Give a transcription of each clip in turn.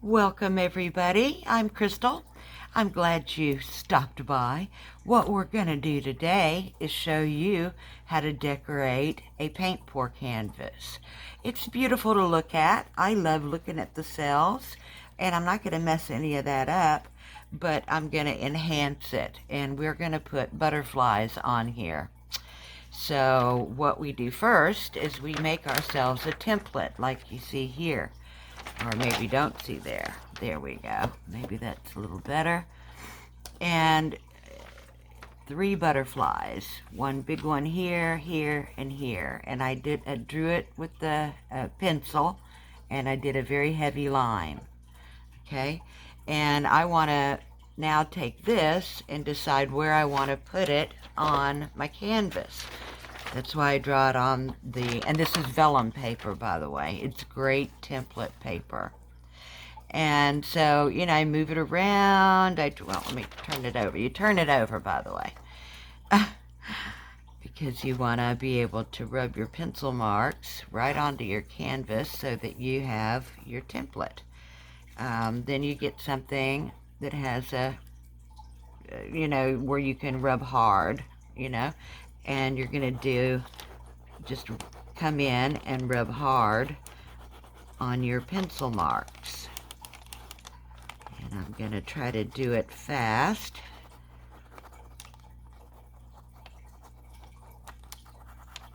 Welcome everybody. I'm Crystal. I'm glad you stopped by. What we're going to do today is show you how to decorate a paint pour canvas. It's beautiful to look at. I love looking at the cells, and I'm not going to mess any of that up, but I'm going to enhance it, and we're going to put butterflies on here. So what we do first is we make ourselves a template like you see here. Or maybe don't see there. There we go. Maybe that's a little better. And 3 butterflies. One big one here, here, and here. And I drew it with the pencil, and I did a very heavy line. Okay? And I want to now take this and decide where I want to put it on my canvas. That's why I draw it on and this is vellum paper, by the way. It's great template paper. And so, I move it around. Well, let me turn it over. You turn it over, by the way, because you want to be able to rub your pencil marks right onto your canvas so that you have your template. Then you get something that has where you can rub hard, and you're going to just come in and rub hard on your pencil marks. And I'm going to try to do it fast.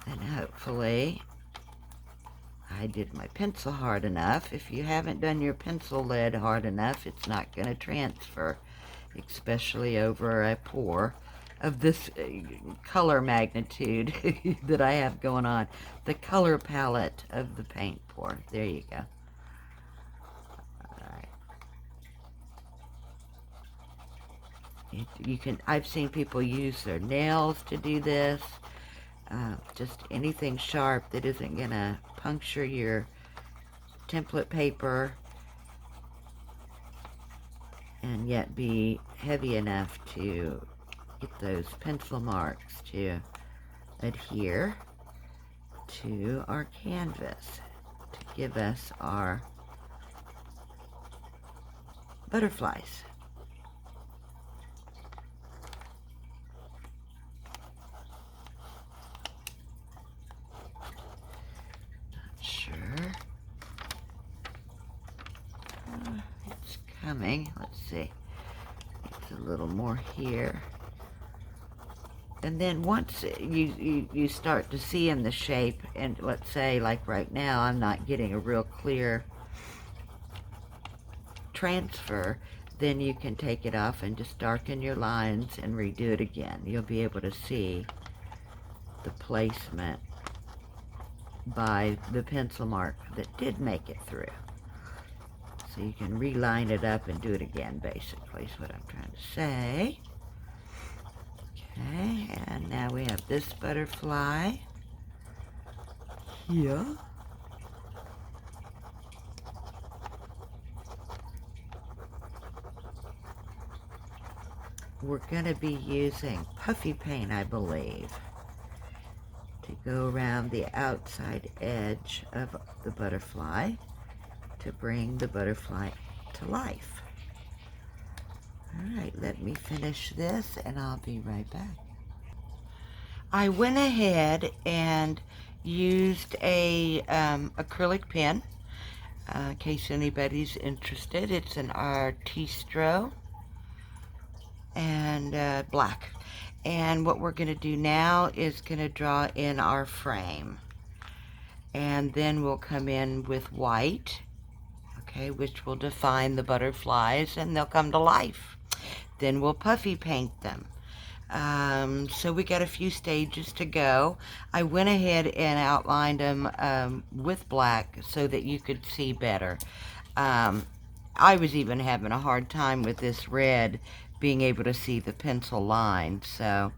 And hopefully I did my pencil hard enough. If you haven't done your pencil lead hard enough, it's not going to transfer, especially over a pour of this color magnitude that I have going on. The color palette of the paint pour. There you go. Alright. I've seen people use their nails to do this. Just anything sharp that isn't going to puncture your template paper and yet be heavy enough to get those pencil marks to adhere to our canvas to give us our butterflies. Not sure. It's coming. Let's see. It's a little more here. And then once you start to see in the shape, and let's say like right now I'm not getting a real clear transfer, then you can take it off and just darken your lines and redo it again. You'll be able to see the placement by the pencil mark that did make it through. So you can reline it up and do it again, basically, is what I'm trying to say. Okay, and now we have this butterfly here. We're going to be using puffy paint, I believe, to go around the outside edge of the butterfly to bring the butterfly to life. Alright, let me finish this and I'll be right back. I went ahead and used a acrylic pen, in case anybody's interested. It's an Artistro and black. And what we're going to do now is going to draw in our frame. And then we'll come in with white, okay, which will define the butterflies and they'll come to life. Then we'll puffy paint them. So we got a few stages to go. I went ahead and outlined them with black so that you could see better. I was even having a hard time with this red being able to see the pencil line. So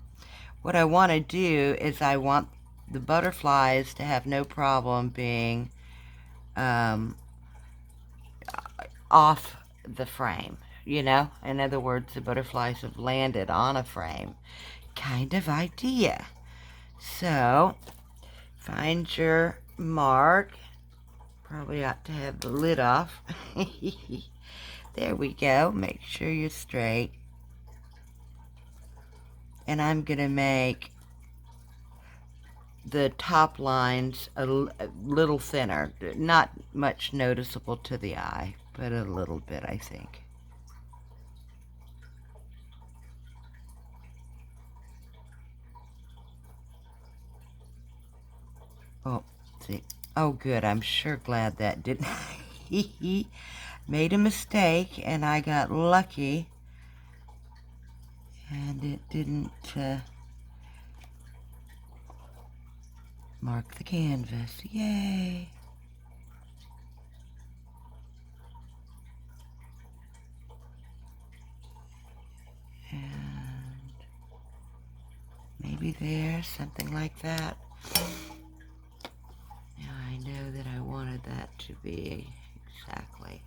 what I want to do is I want the butterflies to have no problem being off the frame. In other words, the butterflies have landed on a frame kind of idea. So find your mark. Probably ought to have the lid off. There we go. Make sure you're straight. And I'm going to make the top lines a little thinner. Not much noticeable to the eye, but a little bit, I think. Oh, see. Oh, good. I'm sure glad that didn't. Made a mistake, and I got lucky. And it didn't mark the canvas. Yay! And maybe there, something like that. Now I know that I wanted that to be exactly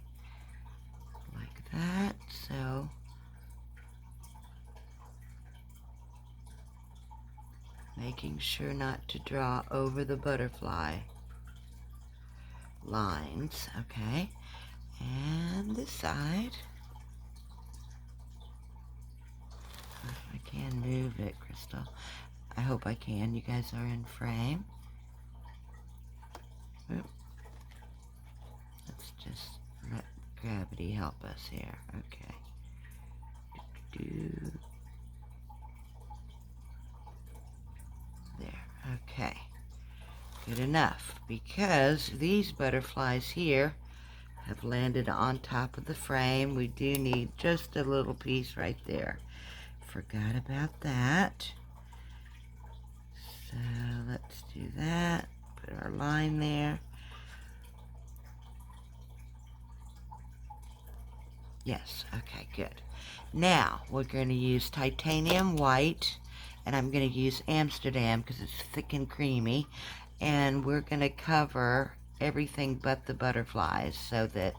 like that, so making sure not to draw over the butterfly lines, okay? And this side, I can move it, Crystal. I hope I can. You guys are in frame. Oop. Let's just let gravity help us here. Okay. There. Okay. Good enough, because these butterflies here have landed on top of the frame. We do need just a little piece right there. Forgot about that. So let's do that. Put our line there. Yes, okay, good. Now we're going to use titanium white, and I'm going to use Amsterdam because it's thick and creamy, and we're going to cover everything but the butterflies so that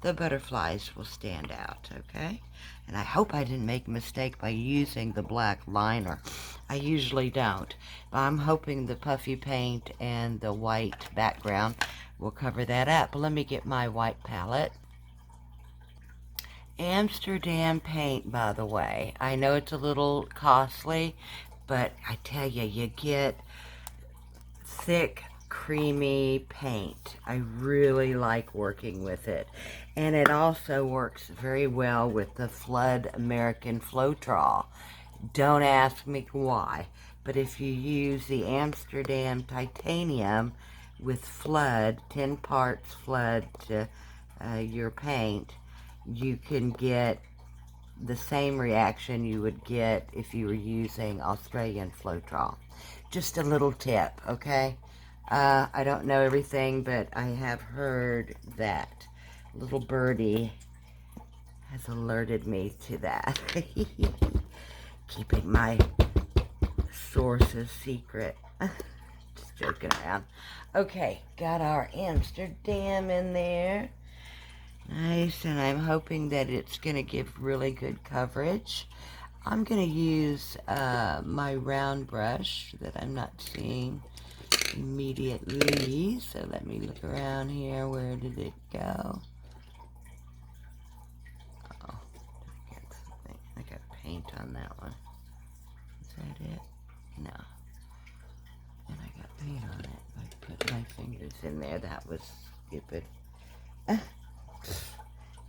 the butterflies will stand out, okay? And I hope I didn't make a mistake by using the black liner. I usually don't, but I'm hoping the puffy paint and the white background will cover that up. Let me get my white palette. Amsterdam paint, by the way. I know it's a little costly, but I tell you, you get thick, creamy paint. I really like working with it. And it also works very well with the Flood American Floetrol. Don't ask me why, but if you use the Amsterdam titanium with Flood, 10 parts Flood to your paint, you can get the same reaction you would get if you were using Australian Floetrol. Just a little tip, okay? I don't know everything, but I have heard that. Little birdie has alerted me to that. Keeping my sources secret. Just joking around. Okay, got our Amsterdam in there. Nice, and I'm hoping that it's going to give really good coverage. I'm going to use my round brush that I'm not seeing immediately. So let me look around here. Where did it go? Oh, I got something. I got paint on that one. Is that it? No. And I got paint on it. I put my fingers in there. That was stupid.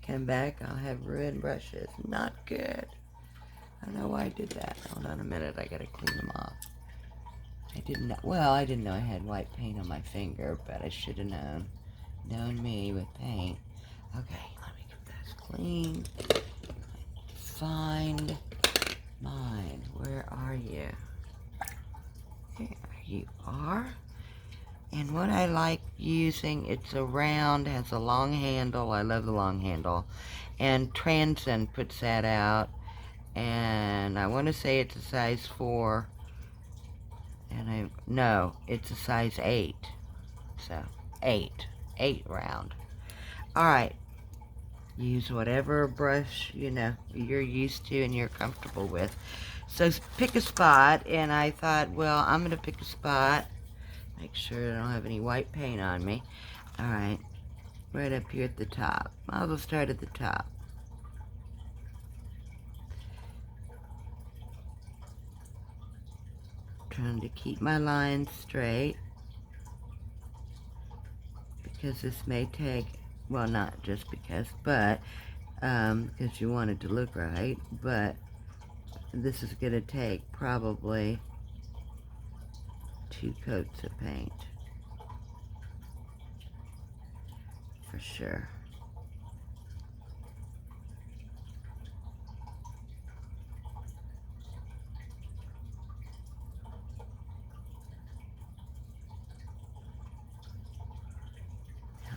Come back, I'll have ruined brushes. Not good. I don't know why I did that. Hold on a minute, I gotta clean them off. I didn't know, well, I didn't know I had white paint on my finger, but I should have known. Known me with paint. Okay, let me get this clean. Find mine. Where are you? There you are. And what I like using, it's a round, has a long handle. I love the long handle. And Transcend puts that out. And I want to say it's a size 4. And no, it's a size 8. So, 8 round. Alright. Use whatever brush, you know, you're used to and you're comfortable with. So pick a spot, and I thought, well, I'm going to pick a spot. Make sure I don't have any white paint on me. Alright, right up here at the top. I'll start at the top. trying to keep my lines straight because this may take, well, not just because, but because you want it to look right, but this is going to take probably 2 coats of paint for sure.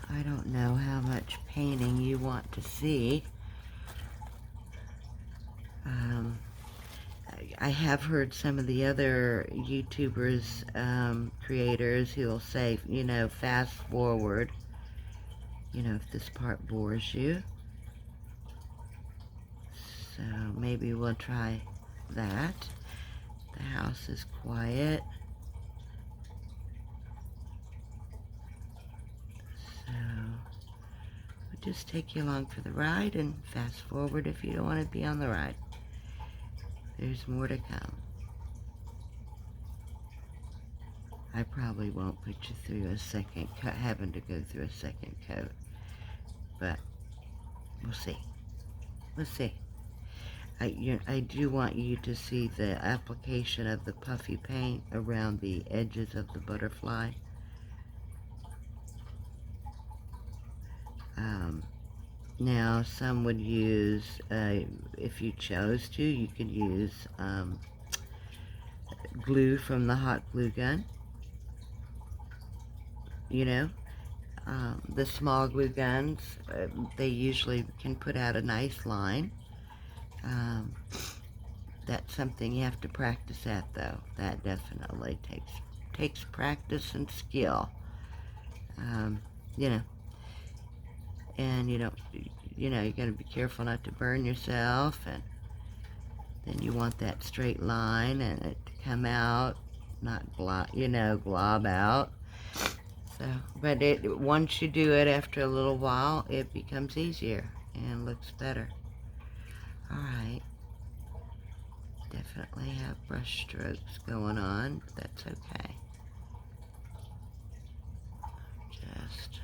I don't know how much painting you want to see. I have heard some of the other YouTubers, creators who will say, you know, fast forward, you know, if this part bores you. So maybe we'll try that. The house is quiet. So we'll just take you along for the ride and fast forward if you don't want to be on the ride. There's more to come. I probably won't put you through a second coat, having to go through a second coat, but we'll see. We'll see. I do want you to see the application of the puffy paint around the edges of the butterfly. Now, some would use, if you chose to, you could use glue from the hot glue gun. You know, the small glue guns, they usually can put out a nice line. That's something you have to practice at, though. That definitely takes practice and skill. You know, and you got to be careful not to burn yourself, and then you want that straight line and it to come out, not glob out. So, but once you do it after a little while, it becomes easier and looks better. All right. Definitely have brush strokes going on, but that's okay. Just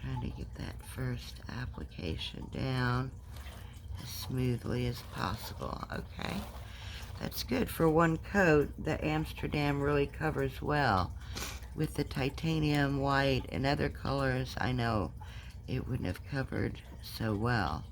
trying to get that first application down as smoothly as possible. Okay, that's good. For one coat, the Amsterdam really covers well. With the titanium white and other colors, I know it wouldn't have covered so well.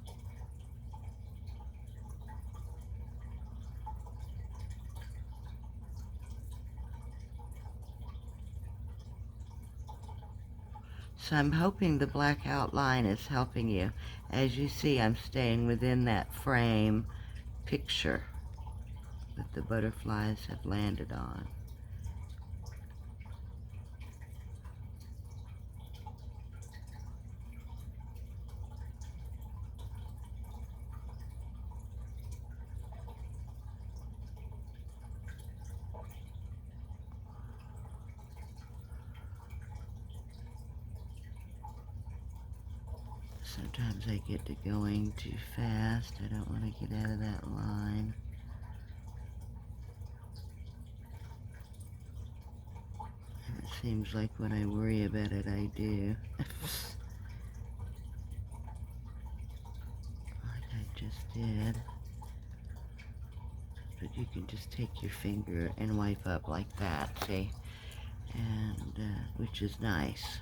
So I'm hoping the black outline is helping you. As you see, I'm staying within that frame picture that the butterflies have landed on. Sometimes I get to going too fast. I don't want to get out of that line. And it seems like when I worry about it, I do. Like I just did. But you can just take your finger and wipe up like that, see? And, which is nice.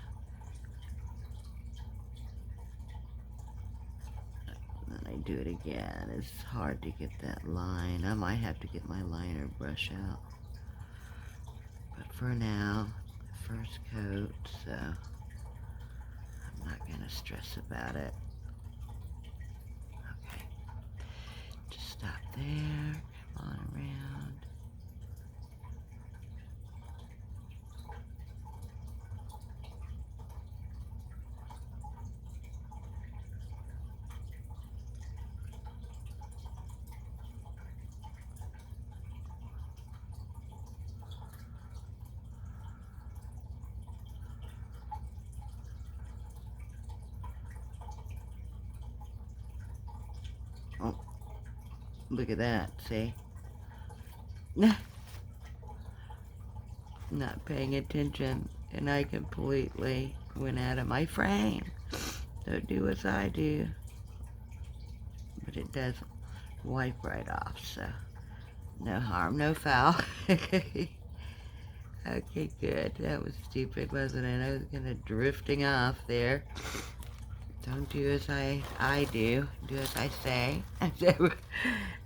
And then I do it again. It's hard to get that line. I might have to get my liner brush out. But for now, first coat, so I'm not going to stress about it. Okay. Just stop there. Come on around. Oh, Look at that, see? Not paying attention, and I completely went out of my frame. Don't do as I do. But it does wipe right off, so no harm, no foul. Okay, good. That was stupid, wasn't it? I was kind of drifting off there. Don't do as I do. Do as I say.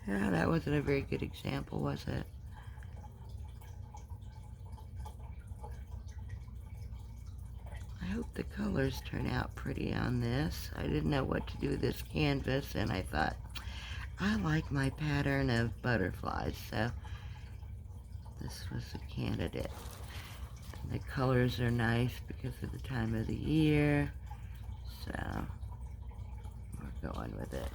Yeah, that wasn't a very good example, was it? I hope the colors turn out pretty on this. I didn't know what to do with this canvas, and I thought, I like my pattern of butterflies, so this was a candidate. And the colors are nice because of the time of the year, so we're going with it.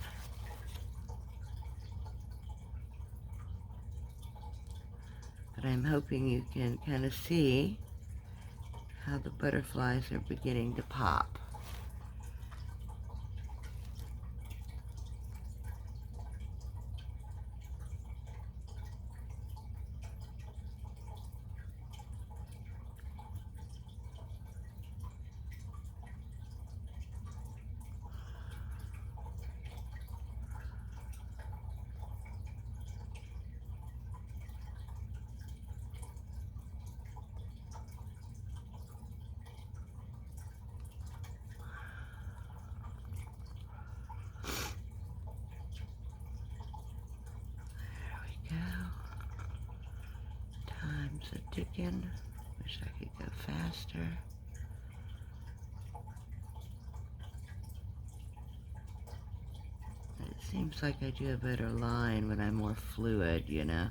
But I'm hoping you can kind of see how the butterflies are beginning to pop. Time's a ticking. Wish I could go faster. It seems like I do a better line when I'm more fluid, you know.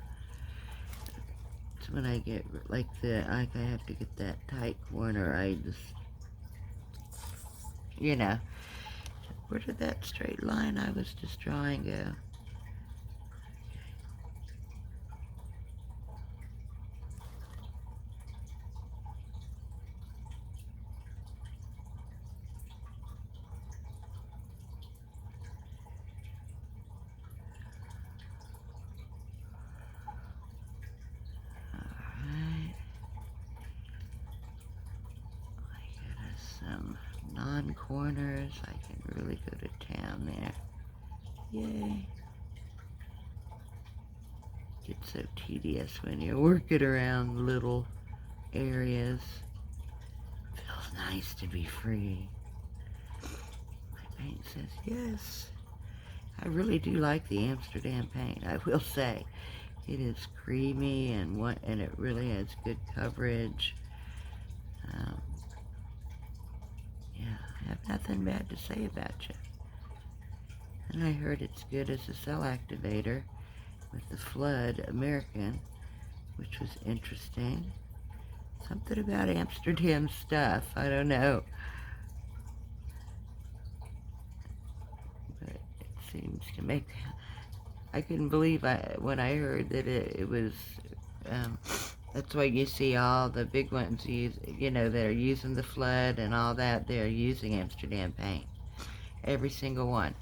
It's when I get like I have to get that tight corner, I just, you know. Where did that straight line I was just drawing go? Some non-corners. I can really go to town there. Yay. Gets so tedious when you're working around little areas. Feels nice to be free. My paint says yes. I really do like the Amsterdam paint, I will say. It is creamy and it really has good coverage. Yeah, I have nothing bad to say about you. And I heard it's good as a cell activator with the Flood American, which was interesting. Something about Amsterdam stuff, I don't know. But it seems to make, I couldn't believe when I heard that it was, that's why you see all the big ones you know, that are using the Flood and all that, they're using Amsterdam paint. Every single one.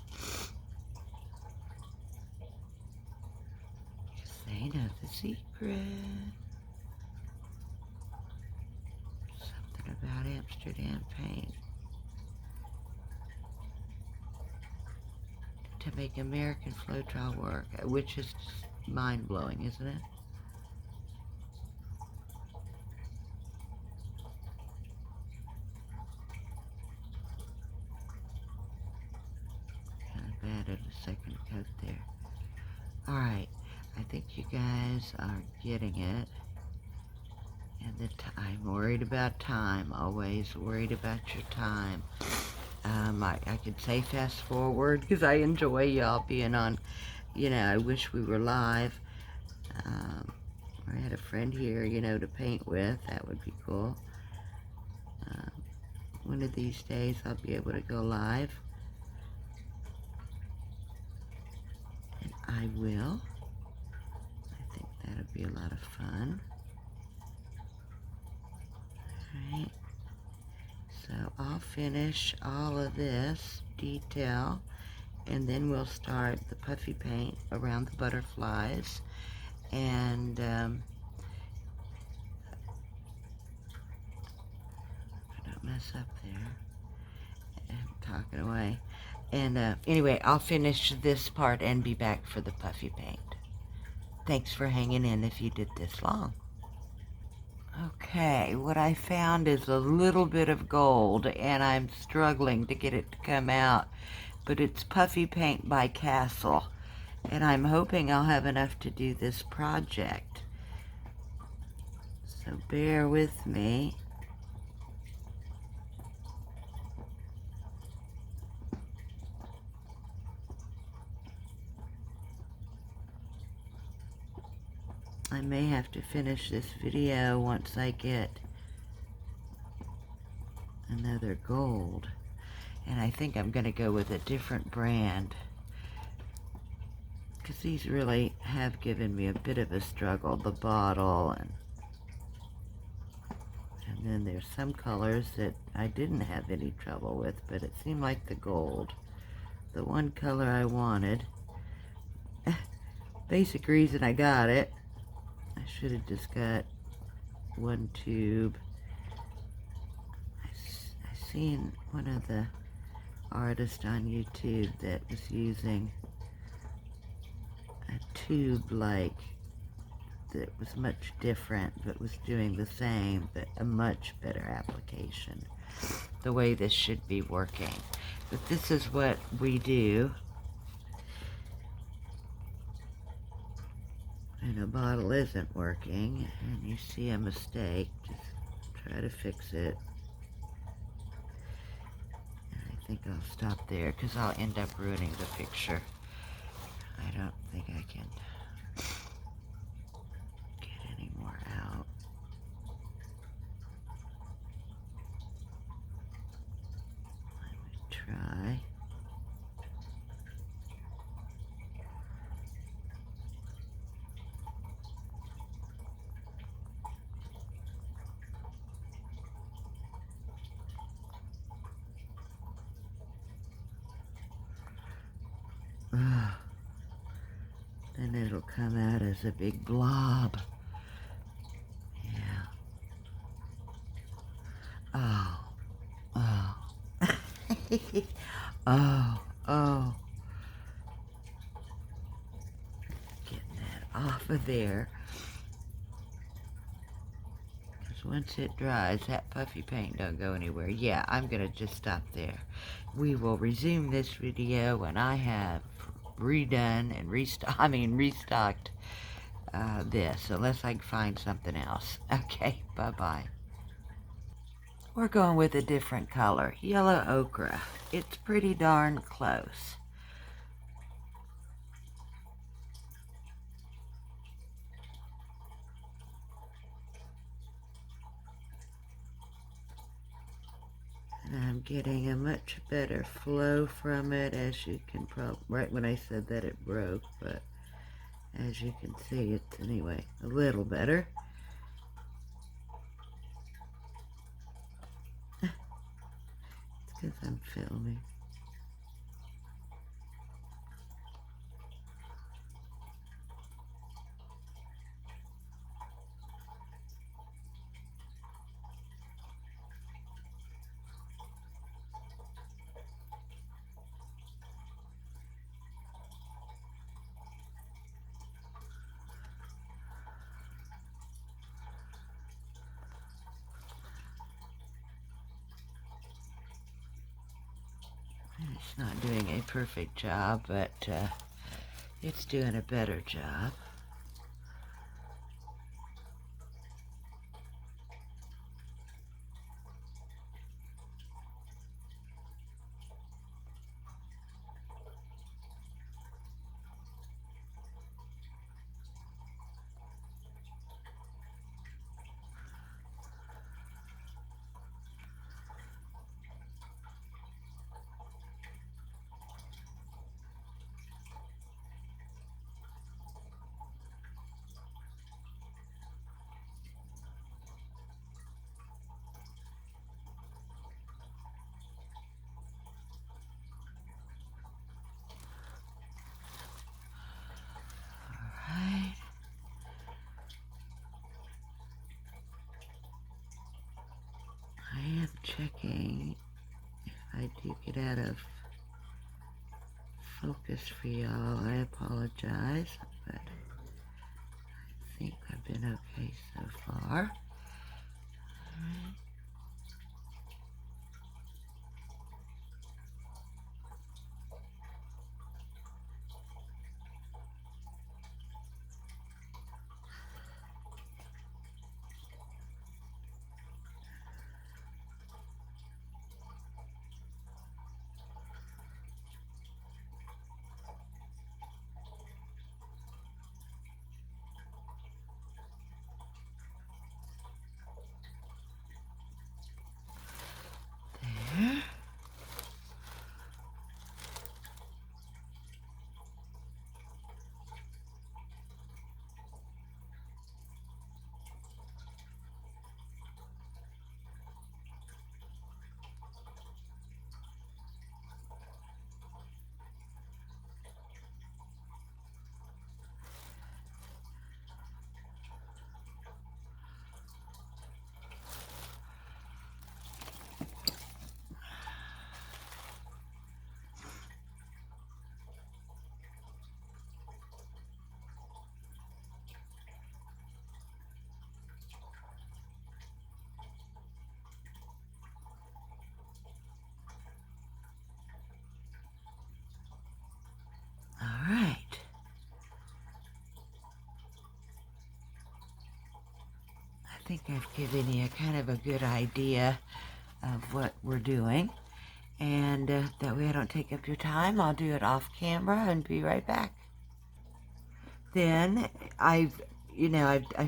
Because they know the secret. Something about Amsterdam paint. To make American Floetrol work, which is just mind-blowing, isn't it? Added a second coat there. Alright, I think you guys are getting it. And I'm worried about time, always worried about your time. I could say fast forward because I enjoy y'all being on, you know, I wish we were live. I had a friend here, you know, to paint with. That would be cool. One of these days I'll be able to go live. I will. I think that'll be a lot of fun. Alright. So I'll finish all of this detail and then we'll start the puffy paint around the butterflies. And I don't mess up there. I'm talking away. And anyway, I'll finish this part and be back for the puffy paint. Thanks for hanging in if you did this long. Okay, what I found is a little bit of gold, and I'm struggling to get it to come out, but it's puffy paint by Castle, and I'm hoping I'll have enough to do this project. So bear with me. I may have to finish this video once I get another gold. And I think I'm going to go with a different brand, because these really have given me a bit of a struggle. The bottle, and then there's some colors that I didn't have any trouble with, but it seemed like the gold, the one color I wanted. Basic reason I got it, I should have just got one tube. I seen one of the artists on YouTube that was using a tube like that was much different, but was doing the same, but a much better application, the way this should be working. But this is what we do. And a bottle isn't working, and you see a mistake, just try to fix it. And I think I'll stop there, because I'll end up ruining the picture. I don't think I can get any more out. Let me try. Then it'll come out as a big blob. Yeah. Oh. Oh. Oh. Getting that off of there. Because once it dries, that puffy paint don't go anywhere. Yeah, I'm going to just stop there. We will resume this video when I have redone and restocked this, unless I can find something else. Okay, bye-bye. We're going with a different color, yellow ochre. It's pretty darn close. And I'm getting a much better flow from it, as you can probably, right when I said that it broke, but as you can see, it's anyway a little better. It's because I'm filming. It's not doing a perfect job, but it's doing a better job. checking if I do get out of focus for y'all. I apologize, but I think I've been okay so far. Alright. There. All right. I think I've given you kind of a good idea of what we're doing. And that way I don't take up your time, I'll do it off camera and be right back. Then I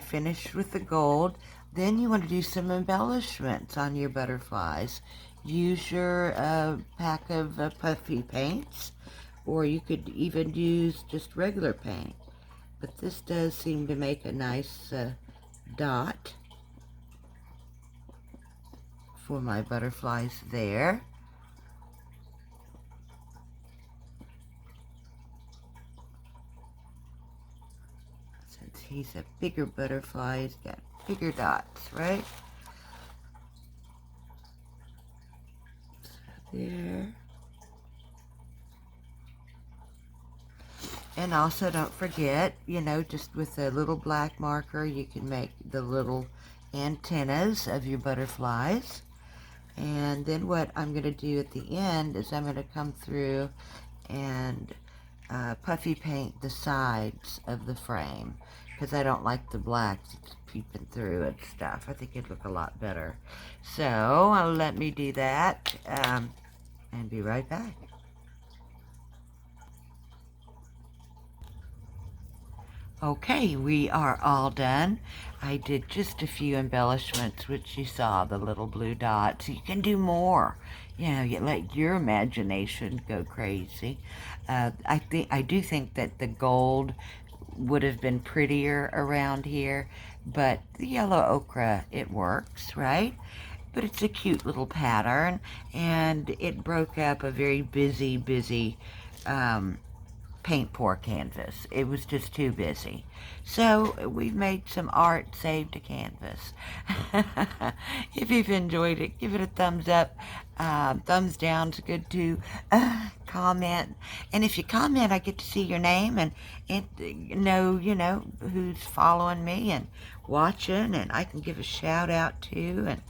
finished with the gold. Then you want to do some embellishments on your butterflies. Use your pack of puffy paints, or you could even use just regular paint. But this does seem to make a nice dot for my butterflies there. Since he's a bigger butterfly, he's got bigger dots, right? So there. And also don't forget, just with a little black marker, you can make the little antennas of your butterflies. And then what I'm going to do at the end is I'm going to come through and puffy paint the sides of the frame, because I don't like the black peeping through and stuff. I think it'd look a lot better. So let me do that and be right back. Okay, we are all done. I did just a few embellishments, which you saw, the little blue dots. You can do more. You let your imagination go crazy. I do think that the gold would have been prettier around here, but the yellow ochre, it works, right? But it's a cute little pattern, and it broke up a very busy paint pour canvas. It was just too busy. So we've made some art saved to canvas. If you've enjoyed it, give it a thumbs up. Thumbs down's good too. Comment. And if you comment, I get to see your name and know, who's following me and watching, and I can give a shout out too, and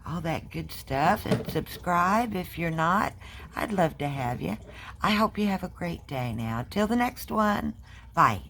all that good stuff. And subscribe if you're not. I'd love to have you. I hope you have a great day now. Till the next one. Bye.